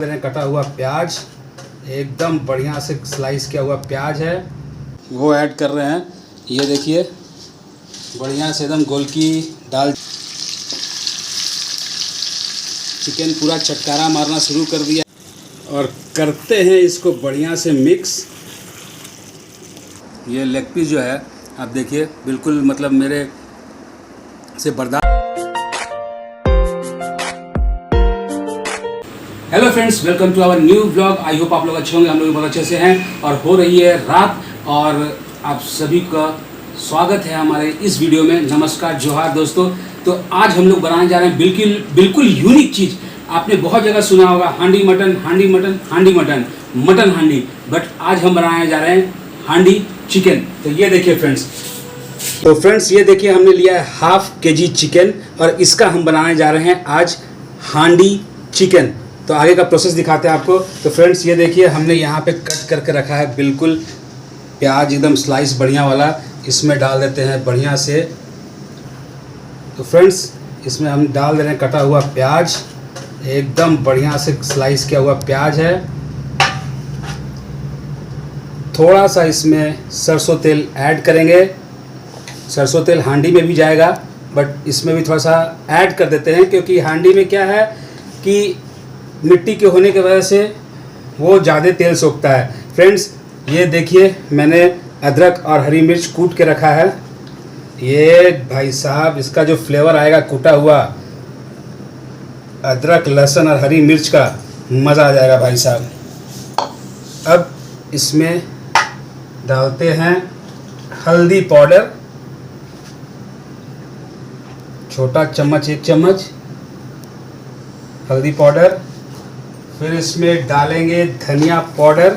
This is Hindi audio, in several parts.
कटा हुआ प्याज, एकदम बढ़िया से स्लाइस किया हुआ प्याज है वो ऐड कर रहे हैं। ये देखिए बढ़िया से एकदम गोलकी दाल चिकन पूरा चटकारा मारना शुरू कर दिया और करते हैं इसको बढ़िया से मिक्स। ये लेग पीस जो है आप देखिए बिल्कुल मतलब मेरे से बर्दाश्त। Hello friends, welcome to our new vlog. I hope आप लोग अच्छे होंगे, हम लोग बहुत अच्छे से हैं। और हो रही है रात और आप सभी का स्वागत है हमारे इस वीडियो में। नमस्कार, जोहार दोस्तों। तो आज हम लोग बनाने जा रहे हैं बिल्कुल यूनिक चीज़। आपने बहुत जगह सुना होगा हांडी मटन, हांडी मटन, हांडी मटन, मटन हांडी, बट आज हम बनाने जा रहे हैं हांडी चिकन। तो ये देखिए फ्रेंड्स, ये देखिए हमने लिया है हाफ केजी चिकन और इसका हम बनाने जा रहे हैं आज हांडी चिकन। तो आगे का प्रोसेस दिखाते हैं आपको। तो फ्रेंड्स ये देखिए हमने यहाँ पे कट करके रखा है बिल्कुल प्याज, एकदम स्लाइस बढ़िया वाला। इसमें डाल देते हैं बढ़िया से। तो फ्रेंड्स इसमें हम डाल दे रहे हैं कटा हुआ प्याज, एकदम बढ़िया से स्लाइस किया हुआ प्याज है। थोड़ा सा इसमें सरसों तेल ऐड करेंगे। सरसों तेल हांडी में भी जाएगा बट इसमें भी थोड़ा सा ऐड कर देते हैं क्योंकि हांडी में क्या है कि मिट्टी के होने की वजह से वो ज़्यादा तेल सोखता है। फ्रेंड्स ये देखिए मैंने अदरक और हरी मिर्च कूट के रखा है। ये भाई साहब इसका जो फ्लेवर आएगा कूटा हुआ अदरक, लहसुन और हरी मिर्च का, मज़ा आ जाएगा भाई साहब। अब इसमें डालते हैं हल्दी पाउडर, छोटा चम्मच, 1 चम्मच हल्दी पाउडर। फिर इसमें डालेंगे धनिया पाउडर,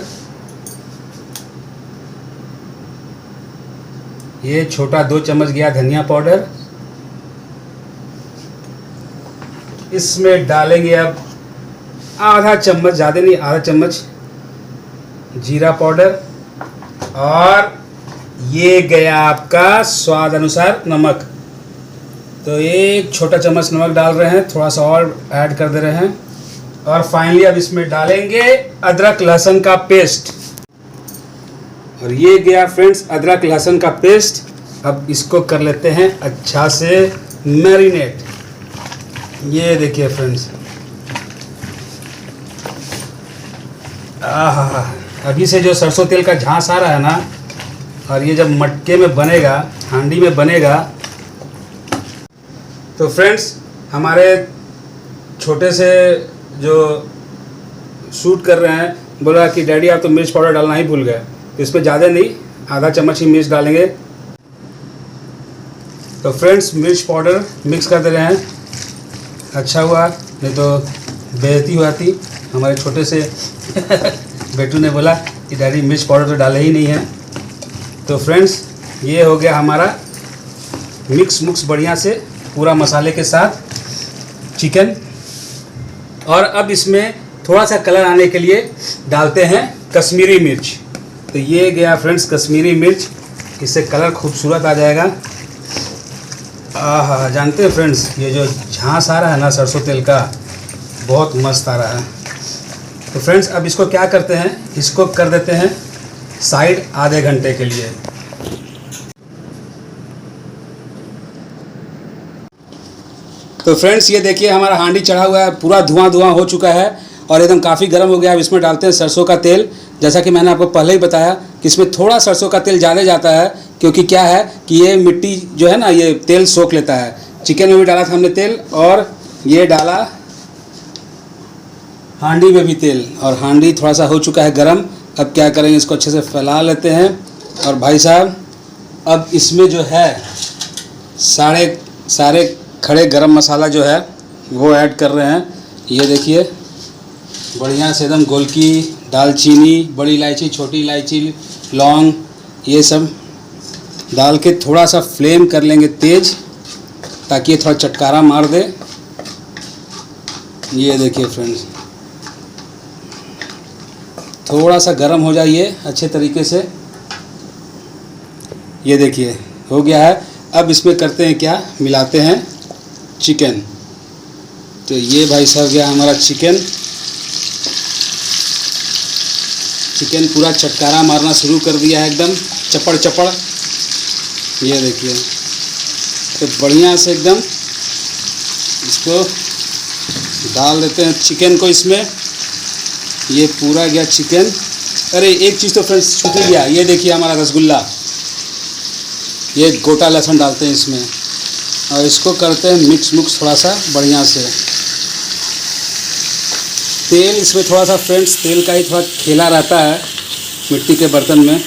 ये छोटा 2 चम्मच गया धनिया पाउडर। इसमें डालेंगे अब आधा चम्मच, ज़्यादा नहीं, आधा चम्मच जीरा पाउडर। और ये गया आपका स्वाद अनुसार नमक। तो 1 छोटा चम्मच नमक डाल रहे हैं, थोड़ा सा और ऐड कर दे रहे हैं। और फाइनली अब इसमें डालेंगे अदरक लहसुन का पेस्ट। और ये गया फ्रेंड्स अदरक लहसुन का पेस्ट। अब इसको कर लेते हैं अच्छा से मैरिनेट। ये देखिए फ्रेंड्स, आहा, अभी से जो सरसों तेल का झांस आ रहा है ना, और ये जब मटके में बनेगा, हांडी में बनेगा। तो फ्रेंड्स हमारे छोटे से जो शूट कर रहे हैं बोला कि डैडी आप तो मिर्च पाउडर डालना ही भूल गए। तो इस पर ज़्यादा नहीं, आधा चम्मच ही मिर्च डालेंगे। तो फ्रेंड्स मिर्च पाउडर मिक्स कर दे रहे हैं। अच्छा हुआ, नहीं तो बेइज्जती हुआ थी। हमारे छोटे से बेटू ने बोला कि डैडी मिर्च पाउडर तो डाले ही नहीं है। तो फ्रेंड्स ये हो गया हमारा मिक्स बढ़िया से पूरा मसाले के साथ चिकन। और अब इसमें थोड़ा सा कलर आने के लिए डालते हैं कश्मीरी मिर्च। तो ये गया फ्रेंड्स कश्मीरी मिर्च, इससे कलर खूबसूरत आ जाएगा। आहा, जानते हैं फ्रेंड्स ये जो झांस आ रहा है ना सरसों तेल का, बहुत मस्त आ रहा है। तो फ्रेंड्स अब इसको क्या करते हैं, इसको कर देते हैं साइड आधे घंटे के लिए। तो फ्रेंड्स ये देखिए हमारा हांडी चढ़ा हुआ है, पूरा धुआं हो चुका है और एकदम काफ़ी गर्म हो गया। अब इसमें डालते हैं सरसों का तेल। जैसा कि मैंने आपको पहले ही बताया कि इसमें थोड़ा सरसों का तेल ज़्यादा जाता है क्योंकि क्या है कि ये मिट्टी जो है ना ये तेल सोख लेता है। चिकन में भी डाला था हमने तेल और ये डाला हांडी में भी तेल, और हांडी थोड़ा सा हो चुका है गर्म। अब क्या करेंगे, इसको अच्छे से फैला लेते हैं। और भाई साहब अब इसमें जो है सारे खड़े गरम मसाला जो है वो ऐड कर रहे हैं। ये देखिए बढ़िया से एकदम गोलकी, दालचीनी, बड़ी इलायची, छोटी इलायची, लौंग, ये सब डाल के थोड़ा सा फ्लेम कर लेंगे तेज़ ताकि ये थोड़ा चटकारा मार दे। ये देखिए फ्रेंड्स थोड़ा सा गर्म हो जाइए अच्छे तरीके से। ये देखिए हो गया है। अब इसमें करते हैं क्या, मिलाते हैं चिकन। तो ये भाई साहब गया हमारा चिकन। चिकन पूरा चटकारा मारना शुरू कर दिया है, एकदम चपड़ चपड़। ये देखिए, तो बढ़िया से एकदम इसको डाल देते हैं चिकन को इसमें। ये पूरा गया चिकन। अरे एक चीज़ तो फ्रेंड्स छूट ही गया, ये देखिए हमारा रसगुल्ला। ये गोटा लहसुन डालते हैं इसमें और इसको करते हैं मिक्स थोड़ा सा बढ़िया से। तेल इसमें थोड़ा सा फ्रेंड्स, तेल का ही थोड़ा खेला रहता है मिट्टी के बर्तन में।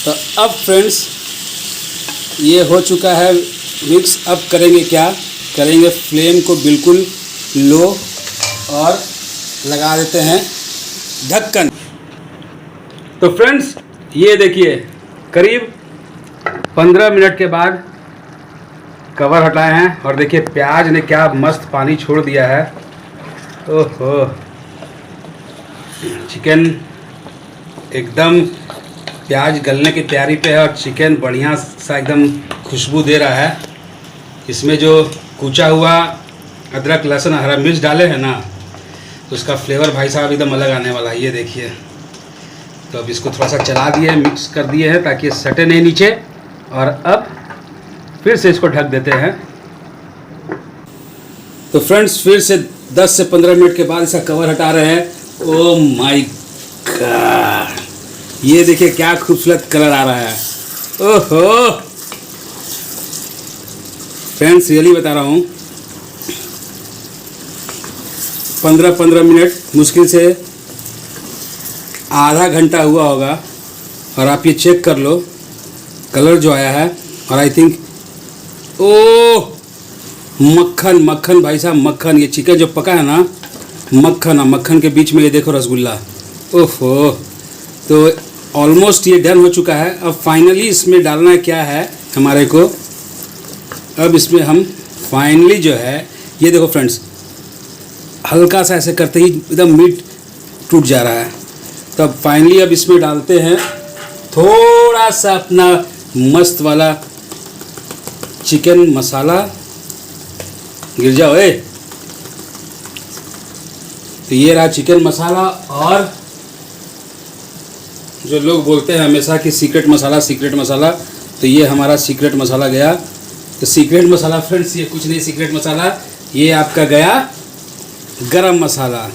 तो अब फ्रेंड्स ये हो चुका है मिक्स। अब करेंगे क्या, करेंगे फ्लेम को बिल्कुल लो और लगा देते हैं ढक्कन। तो फ्रेंड्स ये देखिए, करीब 15 मिनट के बाद कवर हटाए हैं और देखिए प्याज ने क्या मस्त पानी छोड़ दिया है। ओहो, चिकन एकदम प्याज गलने की तैयारी पे है और चिकन बढ़िया सा एकदम खुशबू दे रहा है। इसमें जो कुचा हुआ अदरक लहसुन हरा मिर्च डाले हैं ना, तो उसका फ्लेवर भाई साहब एकदम अलग आने वाला है। ये देखिए, तो अब इसको थोड़ा सा चला दिए, मिक्स कर दिए हैं ताकि सटे नहीं नीचे। और अब फिर से इसको ढक देते हैं। तो फ्रेंड्स फिर से 10 से 15 मिनट के बाद इसका कवर हटा रहे हैं। ओह माय गॉड, ये देखिए क्या खूबसूरत कलर आ रहा है। ओहो फ्रेंड्स, रियली बता रहा हूँ, 15 मिनट मुश्किल से आधा घंटा हुआ होगा और आप ये चेक कर लो कलर जो आया है। और आई थिंक ओह मक्खन मक्खन भाई साहब, मक्खन। ये चिकन जो पका है ना, मक्खन, मक्खन के बीच में ये देखो रसगुल्ला। ओहो, तो ऑलमोस्ट ये डन हो चुका है। अब फाइनली इसमें डालना क्या है हमारे को, अब इसमें हम फाइनली जो है, ये देखो फ्रेंड्स, हल्का सा ऐसे करते ही एकदम मीट टूट जा रहा है। तब फाइनली अब इसमें डालते हैं थोड़ा सा अपना मस्त वाला चिकन मसाला। गिर जाओ ए। तो ये रहा चिकन मसाला। और जो लोग बोलते हैं हमेशा कि सीक्रेट मसाला, तो ये हमारा सीक्रेट मसाला गया। तो सीक्रेट मसाला फ्रेंड्स ये कुछ नहीं सीक्रेट मसाला, ये आपका गया गरम मसाला।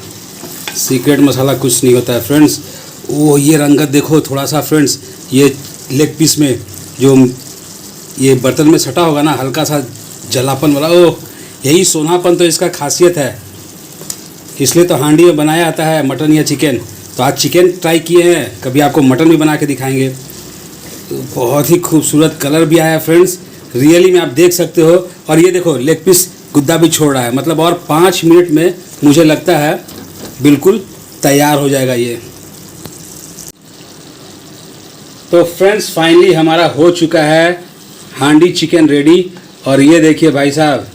सीक्रेट मसाला कुछ नहीं होता है फ्रेंड्स। ओह ये रंगत देखो थोड़ा सा फ्रेंड्स, ये लेग पीस में जो ये बर्तन में सटा होगा ना, हल्का सा जलापन वाला। ओह यही सोनापन तो इसका खासियत है, इसलिए तो हांडी में बनाया आता है मटन या चिकन। तो आज चिकन ट्राई किए हैं, कभी आपको मटन भी बना के दिखाएंगे। तो बहुत ही खूबसूरत कलर भी आया फ्रेंड्स, रियली में आप देख सकते हो। और ये देखो लेग पीस गुद्दा भी छोड़ रहा है, मतलब और 5 मिनट में मुझे लगता है बिल्कुल तैयार हो जाएगा ये। तो फ्रेंड्स फाइनली हमारा हो चुका है हांडी चिकन रेडी। और ये देखिए भाई साहब,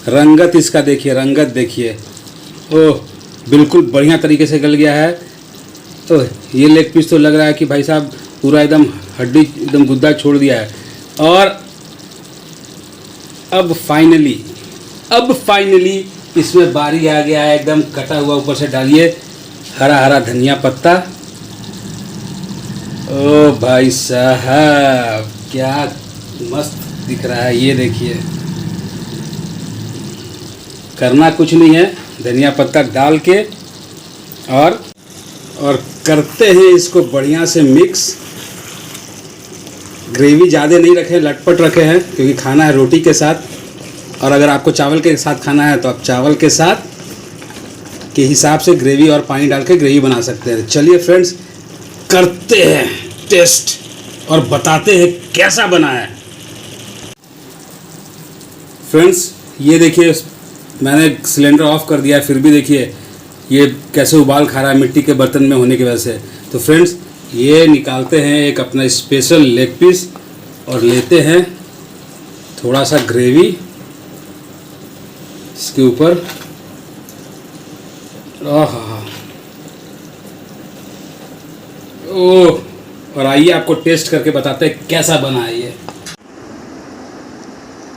रंगत इसका देखिए, रंगत देखिए। ओह बिल्कुल बढ़िया तरीके से गल गया है। तो ये लेग पीस तो लग रहा है कि भाई साहब पूरा एकदम हड्डी एकदम गुद्दा छोड़ दिया है। और अब फाइनली इसमें बारी आ गया है एकदम कटा हुआ, ऊपर से डालिए हरा हरा धनिया पत्ता। ओ भाई साहब क्या मस्त दिख रहा है, ये देखिए। करना कुछ नहीं है, धनिया पत्ता डाल के और करते हैं इसको बढ़िया से मिक्स। ग्रेवी ज़्यादा नहीं रखे, लटपट रखे हैं क्योंकि खाना है रोटी के साथ। और अगर आपको चावल के साथ खाना है तो आप चावल के साथ के हिसाब से ग्रेवी और पानी डाल के ग्रेवी बना सकते हैं। चलिए फ्रेंड्स करते हैं टेस्ट और बताते हैं कैसा बना है। फ्रेंड्स ये देखिए मैंने सिलेंडर ऑफ कर दिया है, फिर भी देखिए ये कैसे उबाल खा रहा है मिट्टी के बर्तन में होने की वजह से। तो फ्रेंड्स ये निकालते हैं एक अपना स्पेशल लेग पीस और लेते हैं थोड़ा सा ग्रेवी इसके ऊपर। ओह, और आइए आपको टेस्ट करके बताते हैं कैसा बना है ये।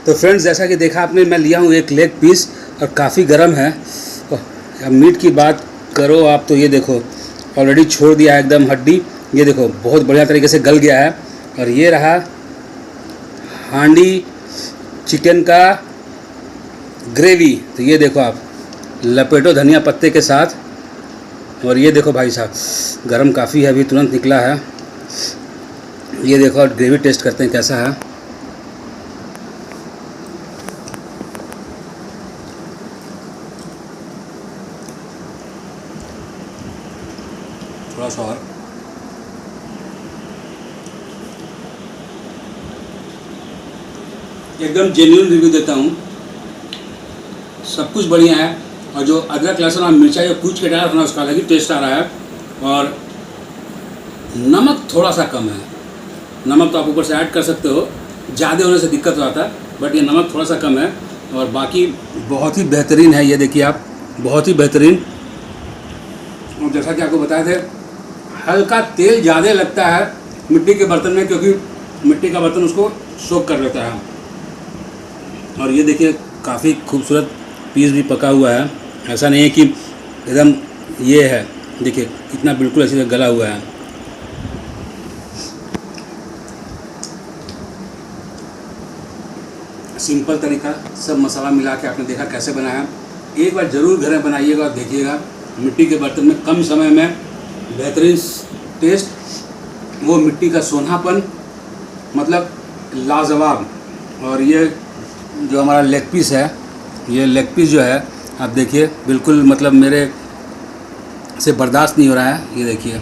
तो फ्रेंड्स जैसा कि देखा आपने, मैं लिया हूँ एक लेग पीस और काफ़ी गर्म है। अब मीट की बात करो आप तो ये देखो, ऑलरेडी छोड़ दिया है एकदम हड्डी। ये देखो बहुत बढ़िया तरीके से गल गया है। और ये रहा हांडी चिकन का ग्रेवी। तो ये देखो आप, लपेटो धनिया पत्ते के साथ। और ये देखो भाई साहब, गरम काफ़ी है, अभी तुरंत निकला है। ये देखो और ग्रेवी टेस्ट करते हैं कैसा है। थोड़ा सा और एकदम जेन्युइन रिव्यू देता हूँ, सब कुछ बढ़िया है। और जो अदरक लहसुन और मिर्चा जो कूच के डाला था ना, उसका अलग ही टेस्ट आ रहा है। और नमक थोड़ा सा कम है, नमक तो आप ऊपर से ऐड कर सकते हो, ज़्यादा होने से दिक्कत हो जाता है, बट ये नमक थोड़ा सा कम है। और बाकी बहुत ही बेहतरीन है, ये देखिए आप, बहुत ही बेहतरीन। और जैसा कि आपको बताए थे, हल्का तेल ज़्यादा लगता है मिट्टी के बर्तन में, क्योंकि मिट्टी का बर्तन उसको सोख कर लेता है। और ये देखिए काफ़ी खूबसूरत पीस भी पका हुआ है, ऐसा नहीं है कि एकदम ये है, देखिए कितना बिल्कुल अच्छी तरह गला हुआ है। सिंपल तरीका, सब मसाला मिला के आपने देखा कैसे बनाया। एक बार ज़रूर घर में बनाइएगा और देखिएगा, मिट्टी के बर्तन में कम समय में बेहतरीन टेस्ट, वो मिट्टी का सोनापन, मतलब लाजवाब। और ये जो हमारा लेग पीस है, ये लेग पीस जो है आप देखिए बिल्कुल मतलब मेरे से बर्दाश्त नहीं हो रहा है। ये देखिए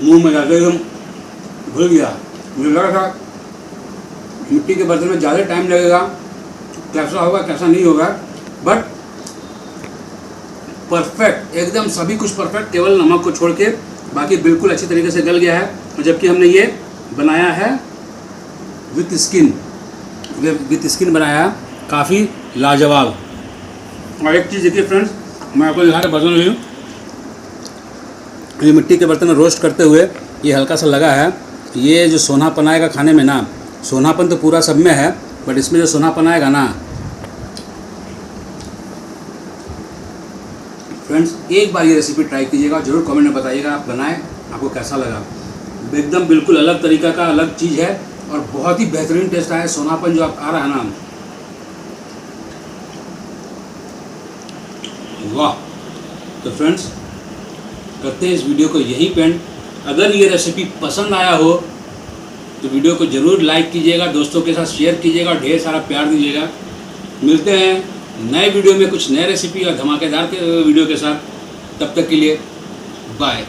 मुंह में जाते एकदम घुल गया। मुझे लगा था मिट्टी के बर्तन में ज़्यादा टाइम लगेगा, कैसा होगा कैसा नहीं होगा, बट परफेक्ट, एकदम सभी कुछ परफेक्ट, केवल नमक को छोड़ के बाकी बिल्कुल अच्छी तरीके से गल गया है। और जबकि हमने ये बनाया है विथ स्किन बनाया, काफ़ी लाजवाब। और एक चीज़ देखिए फ्रेंड्स, मैं आपको दिखा रहा बर्तन हूँ, ये मिट्टी के बर्तन में रोस्ट करते हुए ये हल्का सा लगा है। ये जो सोनापन आएगा खाने में ना, सोनापन तो पूरा सब में है, बट इसमें जो सोनापन आएगा ना फ्रेंड्स, एक बार ये रेसिपी ट्राई कीजिएगा, जरूर कमेंट में बताइएगा आप बनाएं आपको कैसा लगा। एकदम बिल्कुल अलग तरीका का अलग चीज़ है और बहुत ही बेहतरीन टेस्ट आया। सोनापन जो आप आ रहा है ना, वाह। तो फ्रेंड्स करते हैं इस वीडियो को यहीं पे एंड। अगर ये रेसिपी पसंद आया हो तो वीडियो को ज़रूर लाइक कीजिएगा, दोस्तों के साथ शेयर कीजिएगा और ढेर सारा प्यार दीजिएगा। मिलते हैं नए वीडियो में कुछ नए रेसिपी और धमाकेदार के वीडियो के साथ। तब तक के लिए बाय।